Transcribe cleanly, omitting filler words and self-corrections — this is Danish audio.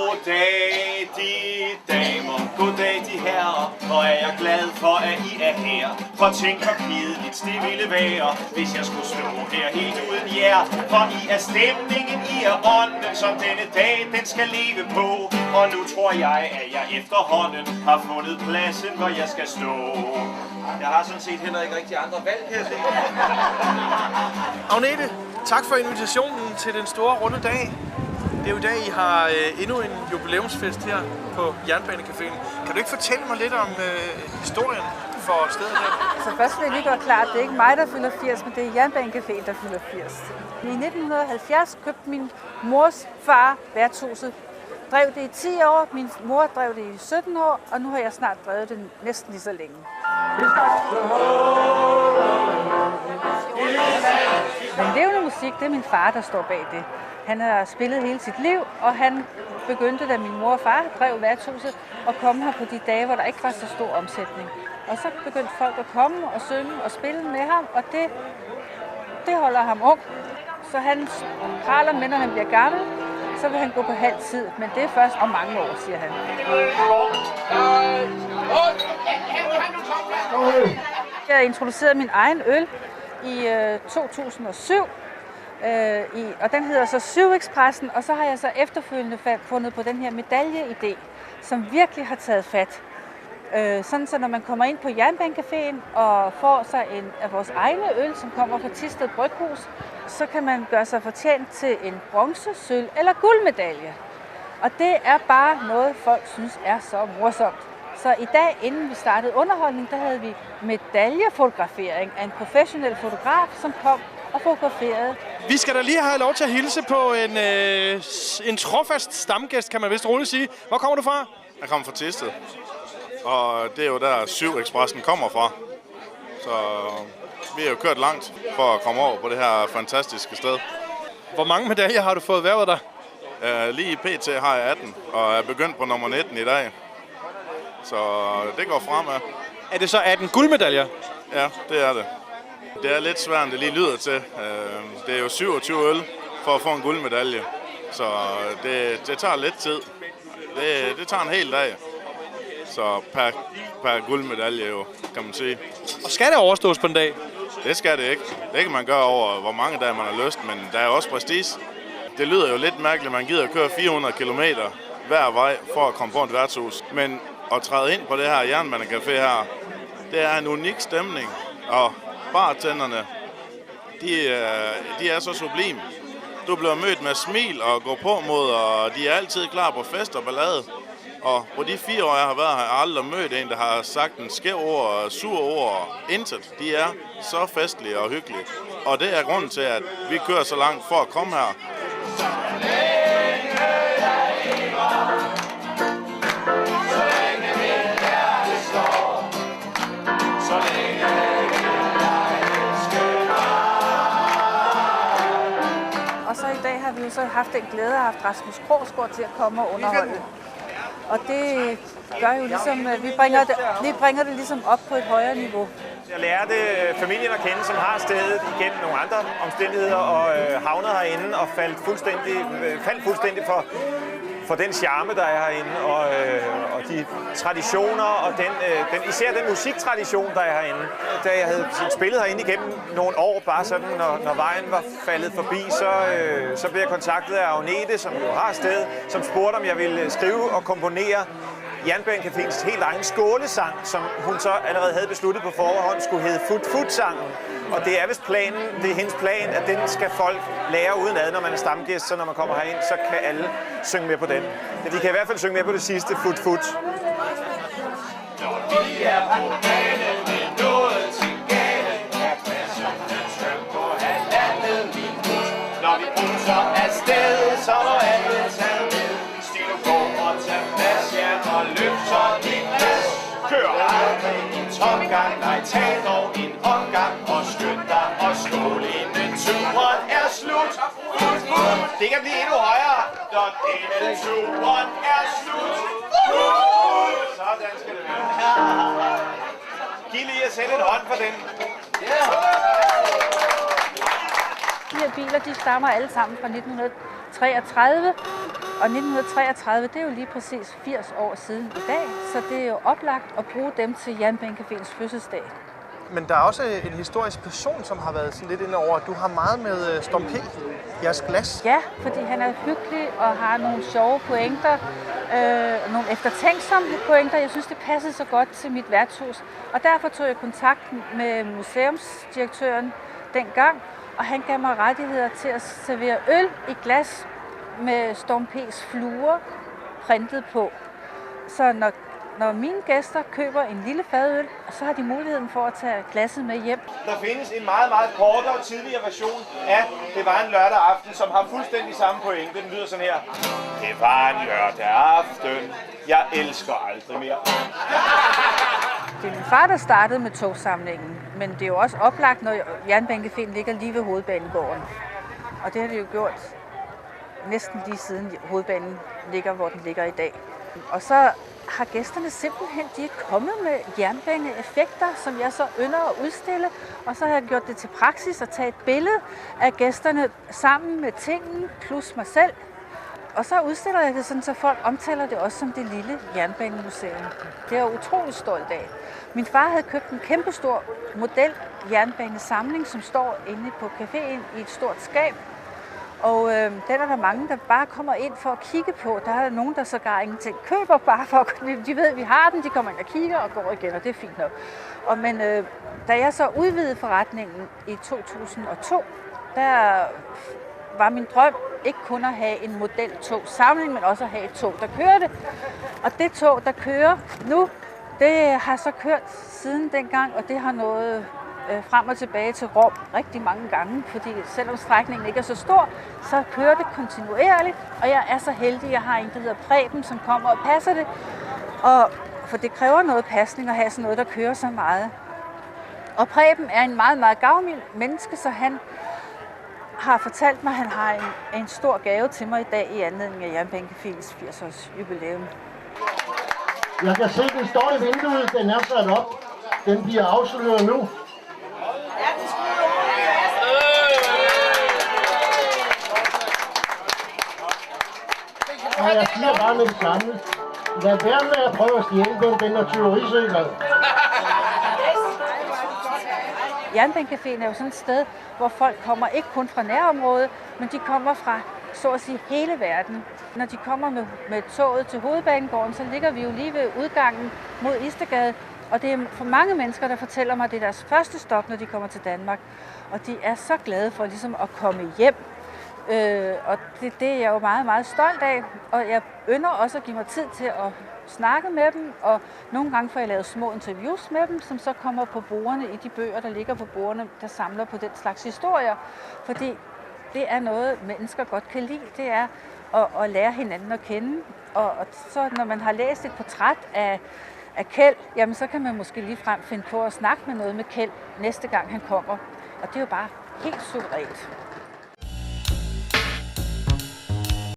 Goddag, de damer, goddag, de herrer. Og er jeg glad for, at I er her. For tænk, hvor kedeligt det ville være, hvis jeg skulle stå her helt uden jer. For I er stemningen, I er ånden, som denne dag, den skal leve på. Og nu tror jeg, at jeg efterhånden har fundet pladsen, hvor jeg skal stå. Jeg har sådan set heller ikke rigtig andre valg, kan jeg se. Agnete, tak for invitationen til den store runde dag. Det er jo i dag, I har endnu en jubilæumsfest her på Jernbanecaféen. Kan du ikke fortælle mig lidt om historien for stedet her? Så først vil jeg lige gøre klart, at det er ikke mig, der fylder 80, men det er Jernbanecaféen, der fylder 80. I 1970 købte min mors far værtshuset. Drev det i 10 år, min mor drev det i 17 år, og nu har jeg snart drevet det næsten lige så længe. Men levende musik, det er min far, der står bag det. Han har spillet hele sit liv, og han begyndte, da min mor og far drev værtshuset, at komme her på de dage, hvor der ikke var så stor omsætning. Og så begyndte folk at komme og synge og spille med ham, og det holder ham ung. Så han praler med, når han bliver gammel, så vil han gå på halv tid, men det er først om mange år, siger han. Jeg introducerede min egen øl i 2007, og den hedder så Syvekspressen, og så har jeg så efterfølgende fundet på den her medaljeidé, som virkelig har taget fat. Sådan så når man kommer ind på Jernbanecaféen og får sig en af vores egne øl, som kommer fra Thisted Bryghus, så kan man gøre sig fortjent til en bronze, sølv eller guldmedalje. Og det er bare noget, folk synes er så morsomt. Så i dag, inden vi startede underholdning, der havde vi medaljefotografering af en professionel fotograf, som kom og fotograferede. Vi skal da lige have lov til at hilse på en trofast stamgæst, kan man vist roligt sige. Hvor kommer du fra? Jeg kommer fra Thisted, og det er jo der Syvekspressen kommer fra. Så vi har jo kørt langt for at komme over på det her fantastiske sted. Hvor mange medaljer har du fået hvervet der? Lige i PT har jeg 18, og er begyndt på nummer 19 i dag. Så det går fremad. Er det så 18 guldmedaljer? Ja, det er det. Det er lidt svært, det lige lyder til. Det er jo 27 øl for at få en guldmedalje. Så det tager lidt tid. Det tager en hel dag. Så per guldmedalje jo, kan man sige. Og skal det overstås på en dag? Det skal det ikke. Det kan man gøre over, hvor mange dage man har lyst, men der er også prestige. Det lyder jo lidt mærkeligt, at man gider at køre 400 km hver vej for at komme på et værtshus. Men at træde ind på det her Jernbanecafé her, det er en unik stemning. Og bartenderne, de er så sublime. Du bliver mødt med smil og går på mod, og de er altid klar på fest og ballade. Og på de 4 år, jeg har været her, har jeg aldrig mødt en, der har sagt en skæv ord, sur ord, intet. De er så festlige og hyggelige. Og det er grunden til, at vi kører så langt for at komme her. Og så i dag har vi jo så haft den glæde at have haft Rasmus Krogsgaard til at komme og underholde. Og det gør jo ligesom, at vi bringer det ligesom op på et højere niveau. Jeg lærte familien at kende, som har stedet igennem nogle andre omstændigheder og havnede herinde og faldt fuldstændig for den charme, der er herinde, og de traditioner, og især den musiktradition, der er herinde. Da jeg havde spillet herinde igennem nogle år, bare sådan, når vejen var faldet forbi, så blev jeg kontaktet af Agnete, som jo har sted, som spurgte, om jeg ville skrive og komponere Jernbanecaféens helt egen skålesang, som hun så allerede havde besluttet på forhånd skulle hedde Fut Fut-sangen. Og det er vist planen, det er hendes plan, at den skal folk lære udenad, når man er stamgæst, så når man kommer herind, så kan alle synge med på den. De kan i hvert fald synge med på det sidste, Fut Fut. Når vi er på banen, vi er nået til gale, er klassen den svøm på halvandet minut. Når vi bruser afsted, så må alle tage med. Stil du på og tag plads, ja, og løfter dit glas. Kør aldrig en tomgang, nej, tag dog en omgang, og skynd dig og skål, inden turen er slut. Fut, fut. Det kan blive endnu højere, når inden turen er slut. Sådan skal det være. Giv lige at sætte en hånd for den. de her biler, de stammer alle sammen fra 1933. Og 1933, det er jo lige præcis 80 år siden i dag, så det er jo oplagt at bruge dem til Jernbanecaféens fødselsdag. Men der er også en historisk person, som har været sådan lidt inde over. Du har meget med Storm P. Jeres glas. Ja, fordi han er hyggelig og har nogle sjove pointer, nogle eftertænksomme pointer. Jeg synes, det passede så godt til mit værtshus. Og derfor tog jeg kontakt med museumsdirektøren dengang, og han gav mig rettigheder til at servere øl i glas med Storm P's fluer printet på. Så når mine gæster køber en lille fadøl, så har de muligheden for at tage glasset med hjem. Der findes en meget, meget kortere og tidligere version af Det var en lørdag aften, som har fuldstændig samme pointe. Den lyder sådan her. Det var en lørdag aften. Jeg elsker aldrig mere. Det er min far, der startede med togsamlingen, men det er jo også oplagt, når Jernbanecaféen ligger lige ved Hovedbanegården. Og det har det jo gjort næsten lige siden Hovedbanen ligger, hvor den ligger i dag. Og så har gæsterne simpelthen, de er kommet med jernbaneeffekter, som jeg så ynder at udstille. Og så har jeg gjort det til praksis at tage et billede af gæsterne sammen med tingene plus mig selv. Og så udstiller jeg det sådan, så folk omtaler det også som det lille jernbanemuseum. Det er jeg utrolig stolt af. Min far havde købt en kæmpestor model jernbanesamling, som står inde på caféen i et stort skab. Og den er der mange, der bare kommer ind for at kigge på. Der er nogen, der sågar ingenting køber, bare for at de ved, at vi har den. De kommer ind og kigger og går igen, og det er fint nok. Men da jeg så udvidede forretningen i 2002, der var min drøm ikke kun at have en modeltogsamling, men også at have et tog, der kørte. Og det tog, der kører nu, det har så kørt siden dengang, og det har nået frem og tilbage til Rom rigtig mange gange, fordi selvom strækningen ikke er så stor, så kører det kontinuerligt, og jeg er så heldig, at jeg har en, der hedder Preben, som kommer og passer det, for det kræver noget pasning at have sådan noget, der kører så meget. Og Preben er en meget, meget gavmild menneske, så han har fortalt mig, at han har en stor gave til mig i dag i anledning af Jernbanecaféens 80-års jubilæum. Jeg kan se, den står i vinduet, den er sat op. Den bliver afsløret nu. Og jeg siger bare med det samme. Lad være med at prøve at stjæle den er tyverisikret. Jernbanecaféen er jo sådan et sted, hvor folk kommer ikke kun fra nærområdet, men de kommer fra, så at sige, hele verden. Når de kommer med toget til Hovedbanegården, så ligger vi jo lige ved udgangen mod Istedgade. Og det er for mange mennesker, der fortæller mig, at det er deres første stop, når de kommer til Danmark. Og de er så glade for ligesom at komme hjem. Og det er jeg jo meget, meget stolt af. Og jeg ynder også at give mig tid til at snakke med dem. Og nogle gange får jeg lavet små interviews med dem, som så kommer på bordene i de bøger, der ligger på bordene, der samler på den slags historier. Fordi det er noget, mennesker godt kan lide. Det er at lære hinanden at kende. Og så når man har læst et portræt af Kjeld, jamen så kan man måske ligefrem finde på at snakke med noget med Kjeld næste gang han kommer. Og det er jo bare helt suverænt.